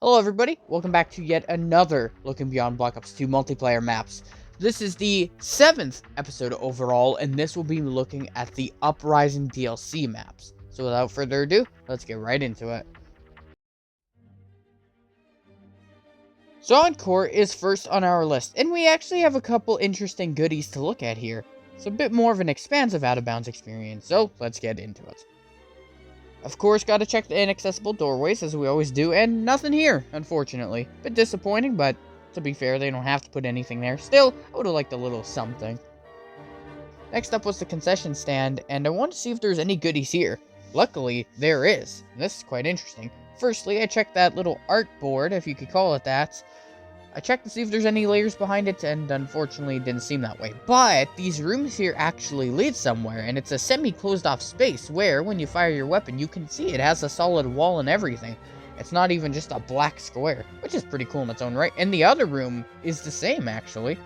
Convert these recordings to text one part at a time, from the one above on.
Hello everybody, welcome back to yet another Looking Beyond Black Ops 2 multiplayer maps. This is the 7th episode overall, and this will be looking at the Uprising DLC maps. So without further ado, let's get right into it. So Encore is first on our list, and we actually have a couple interesting goodies to look at here. It's a bit more of an expansive out-of-bounds experience, so let's get into it. Of course, gotta check the inaccessible doorways, as we always do, and nothing here, unfortunately. Bit disappointing, but to be fair, they don't have to put anything there. Still, I would've liked a little something. Next up was the concession stand, and I wanted to see if there's any goodies here. Luckily, there is, and this is quite interesting. Firstly, I checked that little art board, if you could call it that. I checked to see if there's any layers behind it, and unfortunately it didn't seem that way. But these rooms here actually lead somewhere, and it's a semi-closed off space where, when you fire your weapon, you can see it has a solid wall and everything. It's not even just a black square, which is pretty cool in its own right. And the other room is the same, actually.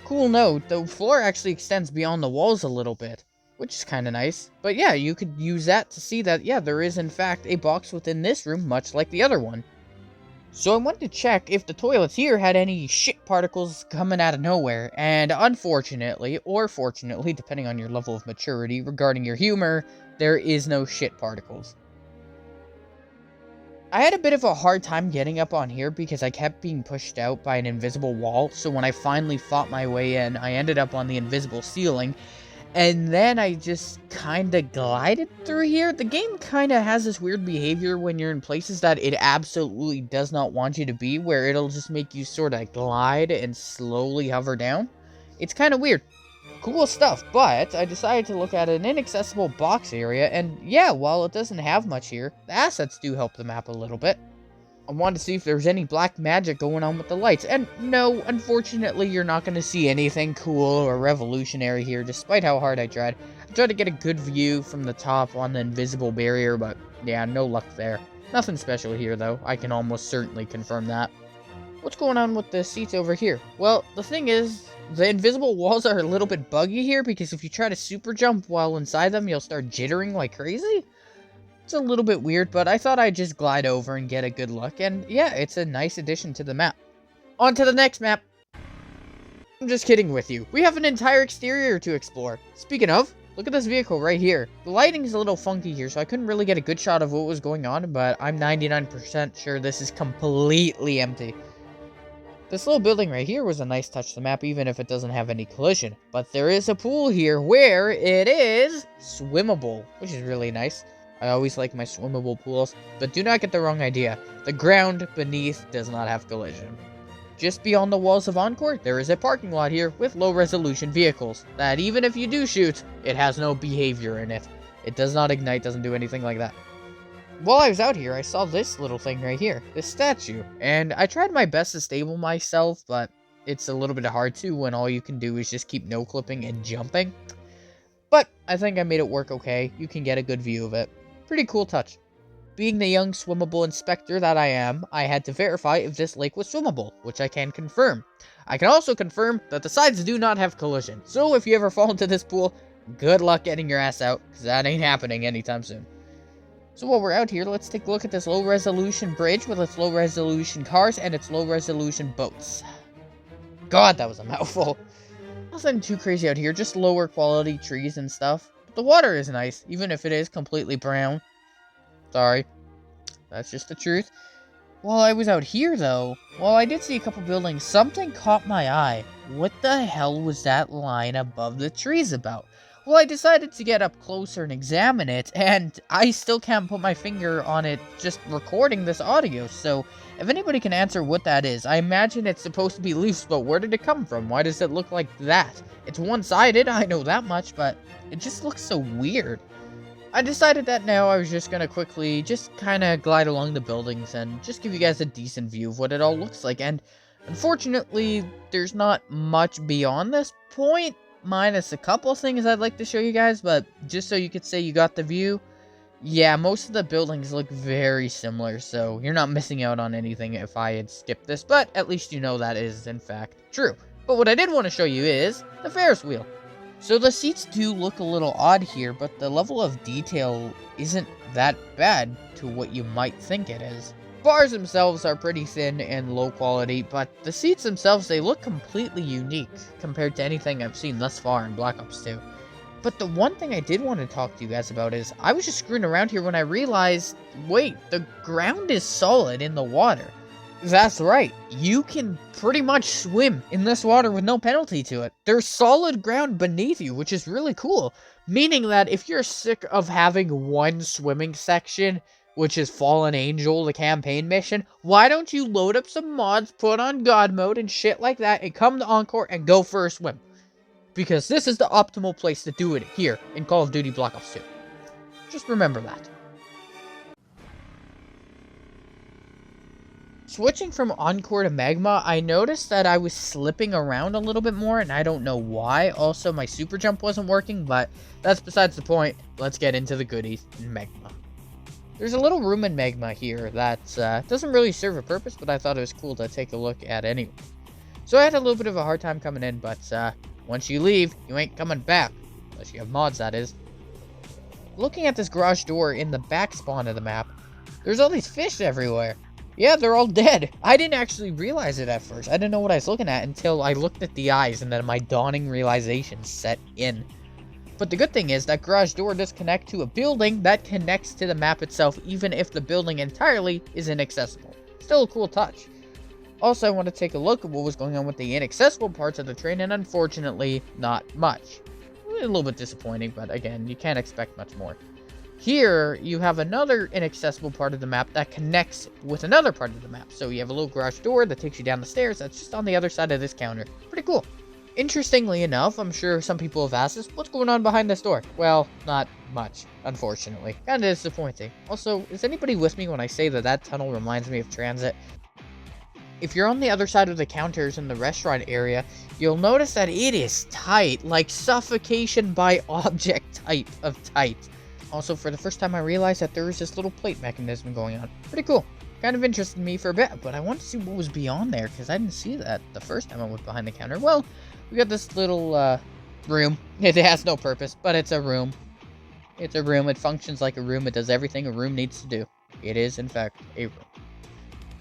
Cool note, the floor actually extends beyond the walls a little bit, which is kind of nice. But yeah, you could use that to see that, yeah, there is in fact a box within this room, much like the other one. So I wanted to check if the toilets here had any shit particles coming out of nowhere, and unfortunately, or fortunately, depending on your level of maturity regarding your humor, there is no shit particles. I had a bit of a hard time getting up on here because I kept being pushed out by an invisible wall, so when I finally fought my way in, I ended up on the invisible ceiling, and then I just kinda glided through here. The game kinda has this weird behavior when you're in places that it absolutely does not want you to be, where it'll just make you sorta glide and slowly hover down. It's kinda weird. Cool stuff, but I decided to look at an inaccessible box area, and yeah, while it doesn't have much here, the assets do help the map a little bit. I wanted to see if there's any black magic going on with the lights, and no, unfortunately, you're not going to see anything cool or revolutionary here, despite how hard I tried. I tried to get a good view from the top on the invisible barrier, but yeah, no luck there. Nothing special here, though. I can almost certainly confirm that. What's going on with the seats over here? Well, the thing is, the invisible walls are a little bit buggy here, because if you try to super jump while inside them, you'll start jittering like crazy. It's a little bit weird, but I thought I'd just glide over and get a good look, and yeah, it's a nice addition to the map. On to the next map! I'm just kidding with you. We have an entire exterior to explore. Speaking of, look at this vehicle right here. The lighting is a little funky here, so I couldn't really get a good shot of what was going on, but I'm 99% sure this is completely empty. This little building right here was a nice touch to the map, even if it doesn't have any collision. But there is a pool here where it is swimmable, which is really nice. I always like my swimmable pools, but do not get the wrong idea. The ground beneath does not have collision. Just beyond the walls of Encore, there is a parking lot here with low-resolution vehicles, that even if you do shoot, it has no behavior in it. It does not ignite, doesn't do anything like that. While I was out here, I saw this little thing right here, this statue, and I tried my best to stable myself, but it's a little bit hard to when all you can do is just keep no-clipping and jumping. But I think I made it work okay. You can get a good view of it. Pretty cool touch. Being the young swimmable inspector that I am, I had to verify if this lake was swimmable, which I can confirm. I can also confirm that the sides do not have collision, so if you ever fall into this pool, good luck getting your ass out, because that ain't happening anytime soon. So while we're out here, let's take a look at this low-resolution bridge with its low-resolution cars and its low-resolution boats. God, that was a mouthful. Nothing too crazy out here, just lower quality trees and stuff. The water is nice, even if it is completely brown. Sorry. That's just the truth. While I was out here, though, while I did see a couple buildings, something caught my eye. What the hell was that line above the trees about? Well, I decided to get up closer and examine it, and I still can't put my finger on it just recording this audio, so if anybody can answer what that is, I imagine it's supposed to be leaves, but where did it come from? Why does it look like that? It's one-sided, I know that much, but it just looks so weird. I decided that now I was just gonna quickly just kinda glide along the buildings and just give you guys a decent view of what it all looks like, and unfortunately, there's not much beyond this point, minus a couple things I'd like to show you guys, but just so you could say you got the view, yeah, most of the buildings look very similar, so you're not missing out on anything if I had skipped this, but at least you know that is, in fact, true. But what I did want to show you is the Ferris wheel. So the seats do look a little odd here, but the level of detail isn't that bad to what you might think it is. Bars themselves are pretty thin and low quality, but the seats themselves, they look completely unique compared to anything I've seen thus far in Black Ops 2. But the one thing I did want to talk to you guys about is, I was just screwing around here when I realized, wait, the ground is solid in the water. That's right, you can pretty much swim in this water with no penalty to it. There's solid ground beneath you, which is really cool. Meaning that if you're sick of having one swimming section, which is Fallen Angel, the campaign mission, why don't you load up some mods, put on God mode and shit like that, and come to Encore and go for a swim? Because this is the optimal place to do it here in Call of Duty Black Ops 2. Just remember that. Switching from Encore to Magma, I noticed that I was slipping around a little bit more, and I don't know why. Also, my super jump wasn't working, but that's besides the point. Let's get into the goodies in Magma. There's a little room in Magma here that doesn't really serve a purpose, but I thought it was cool to take a look at anyway. So I had a little bit of a hard time coming in, but once you leave, you ain't coming back. Unless you have mods, that is. Looking at this garage door in the back spawn of the map, there's all these fish everywhere. Yeah, they're all dead. I didn't actually realize it at first. I didn't know what I was looking at until I looked at the eyes and then my dawning realization set in. But the good thing is that garage door does connect to a building that connects to the map itself, even if the building entirely is inaccessible. Still a cool touch. Also, I want to take a look at what was going on with the inaccessible parts of the train, and unfortunately, not much. A little bit disappointing, but again, you can't expect much more. Here, you have another inaccessible part of the map that connects with another part of the map. So you have a little garage door that takes you down the stairs that's just on the other side of this counter. Pretty cool. Interestingly enough, I'm sure some people have asked us, what's going on behind this door? Well, not much, unfortunately. Kinda disappointing. Also, is anybody with me when I say that that tunnel reminds me of transit? If you're on the other side of the counters in the restaurant area, you'll notice that it is tight, like suffocation by object type of tight. Also, for the first time, I realized that there was this little plate mechanism going on. Pretty cool. Kind of interested me for a bit, but I wanted to see what was beyond there, because I didn't see that the first time I went behind the counter. Well, we got this little, room. It has no purpose, but it's a room. It's a room. It functions like a room. It does everything a room needs to do. It is, in fact, a room.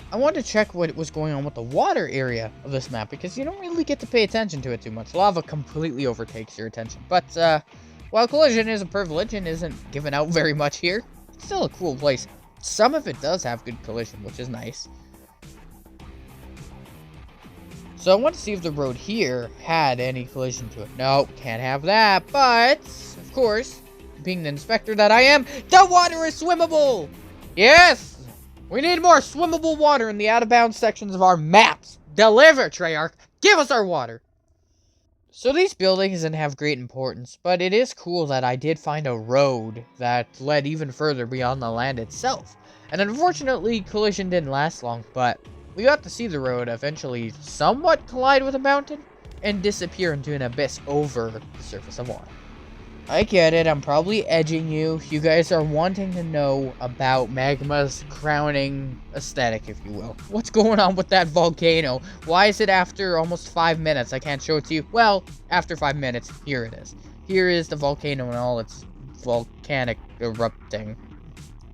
I wanted to check what was going on with the water area of this map, because you don't really get to pay attention to it too much. Lava completely overtakes your attention, but, while collision is a privilege and isn't given out very much here, it's still a cool place. Some of it does have good collision, which is nice. So I want to see if the road here had any collision to it. No, can't have that, but, of course, being the inspector that I am, the water is swimmable! Yes! We need more swimmable water in the out-of-bounds sections of our maps! Deliver, Treyarch! Give us our water! So these buildings didn't have great importance, but it is cool that I did find a road that led even further beyond the land itself. And unfortunately, collision didn't last long, but we got to see the road eventually somewhat collide with a mountain and disappear into an abyss over the surface of water. I get it, I'm probably edging you. You guys are wanting to know about Magma's crowning aesthetic, if you will. What's going on with that volcano? Why is it after almost 5 minutes? I can't show it to you. Well, after 5 minutes, here it is. Here is the volcano and all its volcanic erupting.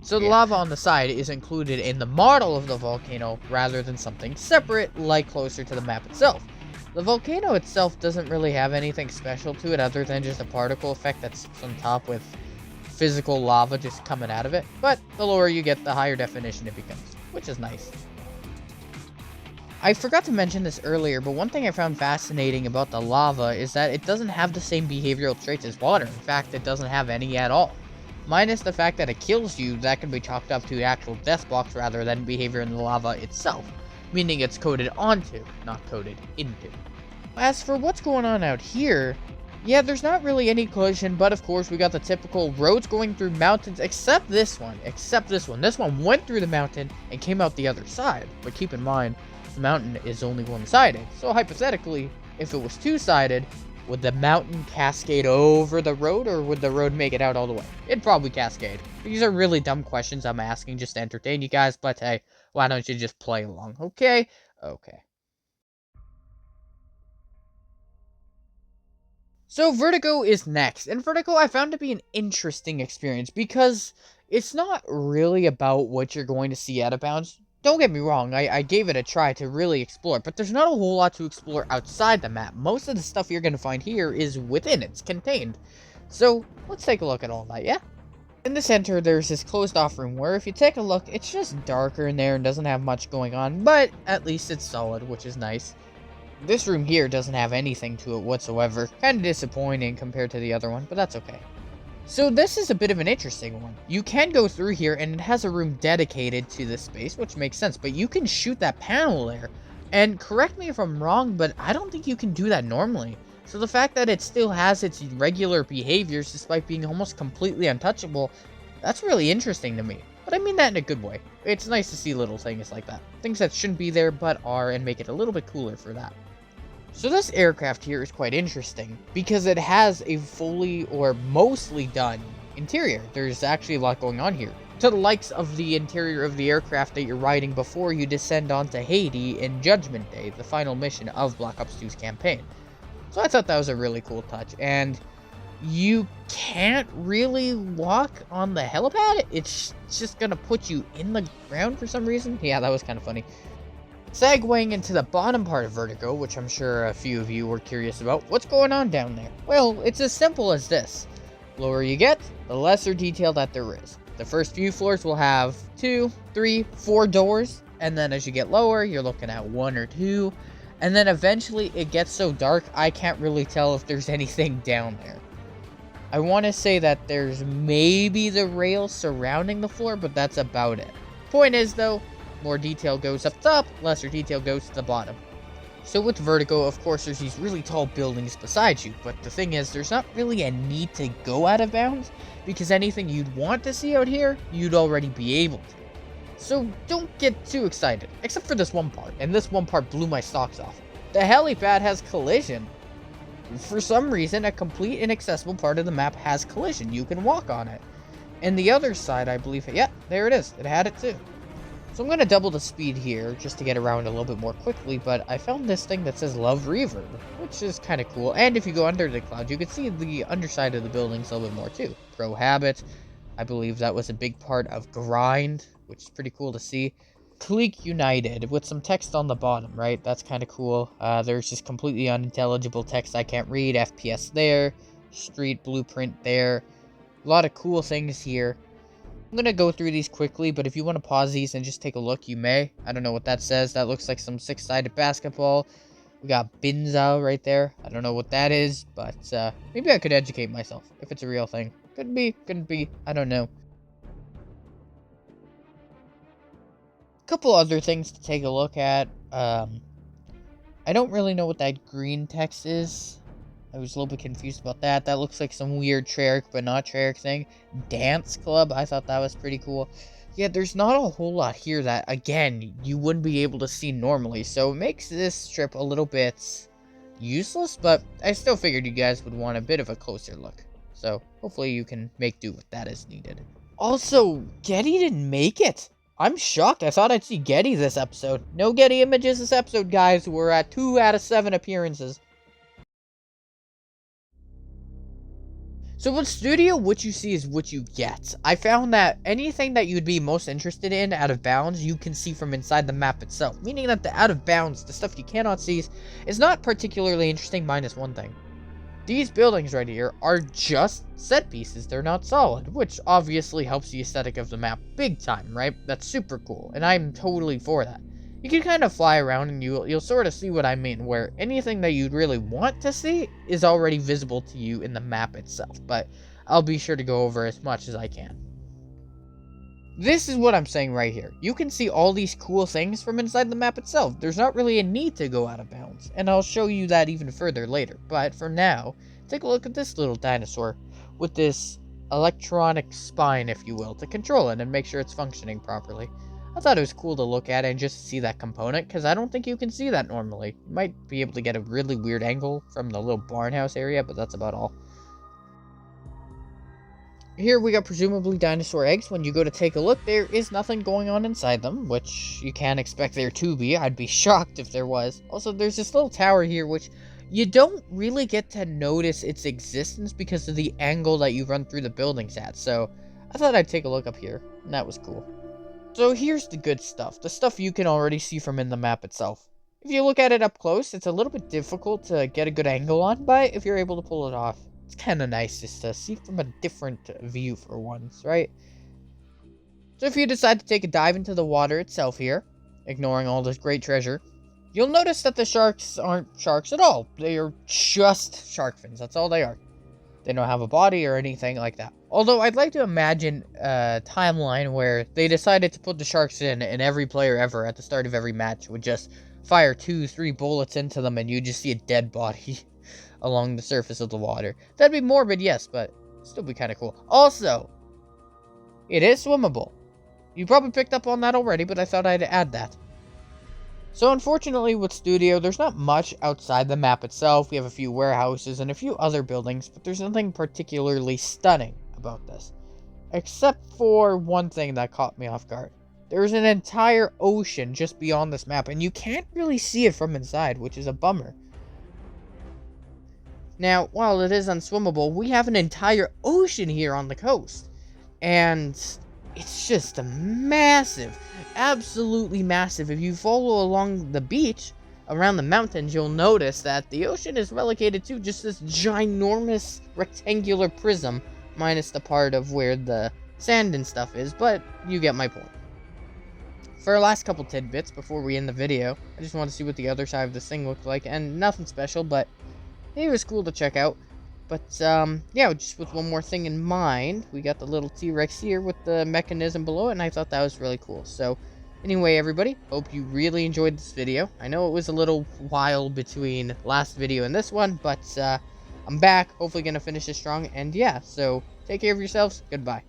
So the lava on the side is included in the model of the volcano rather than something separate, like closer to the map itself. The volcano itself doesn't really have anything special to it other than just a particle effect that sits on top with physical lava just coming out of it. But the lower you get, the higher definition it becomes, which is nice. I forgot to mention this earlier, but one thing I found fascinating about the lava is that it doesn't have the same behavioral traits as water. In fact, it doesn't have any at all. Minus the fact that it kills you, that can be chalked up to actual death blocks rather than behavior in the lava itself. Meaning it's coded onto, not coded into. As for what's going on out here, yeah, there's not really any collision, but of course we got the typical roads going through mountains, except this one. This one went through the mountain and came out the other side. But keep in mind, the mountain is only one-sided. So hypothetically, if it was two-sided, would the mountain cascade over the road, or would the road make it out all the way? It'd probably cascade. These are really dumb questions I'm asking just to entertain you guys, but hey, why don't you just play along, okay? Okay. So Vertigo is next, and Vertigo I found to be an interesting experience because it's not really about what you're going to see out of bounds. don't get me wrong, I gave it a try to really explore, but there's not a whole lot to explore outside the map. Most of the stuff you're going to find here is within, it's contained. So, let's take a look at all that, yeah? In the center, there's this closed off room where if you take a look, it's just darker in there and doesn't have much going on, but at least it's solid, which is nice. This room here doesn't have anything to it whatsoever. Kind of disappointing compared to the other one, but that's okay. So this is a bit of an interesting one. You can go through here and it has a room dedicated to this space, which makes sense, but you can shoot that panel there. And correct me if I'm wrong, but I don't think you can do that normally. So the fact that it still has its regular behaviors despite being almost completely untouchable, that's really interesting to me. But I mean that in a good way. It's nice to see little things like that. Things that shouldn't be there but are, and make it a little bit cooler for that. So this aircraft here is quite interesting because it has a fully or mostly done interior. There's actually a lot going on here. To the likes of the interior of the aircraft that you're riding before you descend onto Haiti in Judgment Day, the final mission of Black Ops 2's campaign. So I thought that was a really cool touch. And you can't really walk on the helipad. It's just gonna put you in the ground for some reason. Yeah, that was kind of funny. Segueing into the bottom part of Vertigo, which I'm sure a few of you were curious about, what's going on down there? Well, it's as simple as this. The lower you get, the lesser detail that there is. The first few floors will have 2, 3, 4 doors, and then as you get lower, you're looking at 1 or 2, and then eventually it gets so dark, I can't really tell if there's anything down there. I want to say that there's maybe the rails surrounding the floor, but that's about it. Point is, though, more detail goes up top, lesser detail goes to the bottom. So with Vertigo, of course, there's these really tall buildings beside you, but the thing is, there's not really a need to go out of bounds, because anything you'd want to see out here, you'd already be able to. So don't get too excited, except for this one part, and this one part blew my socks off. The helipad has collision. For some reason, a complete inaccessible part of the map has collision. You can walk on it. And the other side, I believe, yeah, there it is. It had it too. So I'm going to double the speed here just to get around a little bit more quickly, but I found this thing that says Love Reverb, which is kind of cool. And if you go under the cloud, you can see the underside of the buildings a little bit more too. Pro Habit, I believe that was a big part of Grind, which is pretty cool to see. Clique United, with some text on the bottom, right? That's kind of cool. There's just completely unintelligible text I can't read. FPS there, Street Blueprint there. A lot of cool things here. I'm going to go through these quickly, but if you want to pause these and just take a look, you may. I don't know what that says. That looks like some six-sided basketball. We got Binza right there. I don't know what that is, but maybe I could educate myself if it's a real thing. Could be, couldn't be. I don't know. A couple other things to take a look at. I don't really know what that green text is. I was a little bit confused about that. That looks like some weird Treyarch, but not Treyarch thing. Dance Club, I thought that was pretty cool. Yeah, there's not a whole lot here that, again, you wouldn't be able to see normally. So it makes this strip a little bit useless, but I still figured you guys would want a bit of a closer look. So hopefully you can make do with that as needed. Also, Getty didn't make it. I'm shocked. I thought I'd see Getty this episode. No Getty images this episode, guys. We're at 2 out of 7 appearances. So with Studio, what you see is what you get. I found that anything that you'd be most interested in out of bounds, you can see from inside the map itself. Meaning that the out of bounds, the stuff you cannot see, is not particularly interesting minus one thing. These buildings right here are just set pieces. They're not solid, which obviously helps the aesthetic of the map big time, right? That's super cool, and I'm totally for that. You can kind of fly around and you'll sort of see what I mean, where anything that you'd really want to see is already visible to you in the map itself, but I'll be sure to go over as much as I can. This is what I'm saying right here. You can see all these cool things from inside the map itself. There's not really a need to go out of bounds, and I'll show you that even further later. But for now, take a look at this little dinosaur with this electronic spine, if you will, to control it and make sure it's functioning properly. I thought it was cool to look at and just see that component, because I don't think you can see that normally. You might be able to get a really weird angle from the little barn house area, but that's about all. Here we got presumably dinosaur eggs. When you go to take a look, there is nothing going on inside them, which you can't expect there to be. I'd be shocked if there was. Also, there's this little tower here, which you don't really get to notice its existence because of the angle that you run through the buildings at. So I thought I'd take a look up here, and that was cool. So here's the good stuff, the stuff you can already see from in the map itself. If you look at it up close, it's a little bit difficult to get a good angle on, but if you're able to pull it off, it's kind of nice just to see from a different view for once, right? So if you decide to take a dive into the water itself here, ignoring all this great treasure, you'll notice that the sharks aren't sharks at all. They are just shark fins, that's all they are. They don't have a body or anything like that. Although I'd like to imagine a timeline where they decided to put the sharks in and every player ever at the start of every match would just fire 2-3 bullets into them and you just see a dead body along the surface of the water. That'd be morbid, yes, but still be kind of cool. Also, it is swimmable. You probably picked up on that already, but I thought I'd add that. So unfortunately with Studio, there's not much outside the map itself. We have a few warehouses and a few other buildings, but there's nothing particularly stunning about this. Except for one thing that caught me off guard. There's an entire ocean just beyond this map, and you can't really see it from inside, which is a bummer. Now, while it is unswimmable, we have an entire ocean here on the coast. And it's just a massive, absolutely massive. If you follow along the beach, around the mountains, you'll notice that the ocean is relegated to just this ginormous rectangular prism, minus the part of where the sand and stuff is, but you get my point. For our last couple tidbits before we end the video, I just want to see what the other side of this thing looked like, and nothing special, but it was cool to check out. But, yeah, just with one more thing in mind, we got the little T-Rex here with the mechanism below it, and I thought that was really cool. So, anyway, everybody, hope you really enjoyed this video. I know it was a little while between last video and this one, but, I'm back, hopefully gonna finish this strong, and yeah, so, take care of yourselves, goodbye.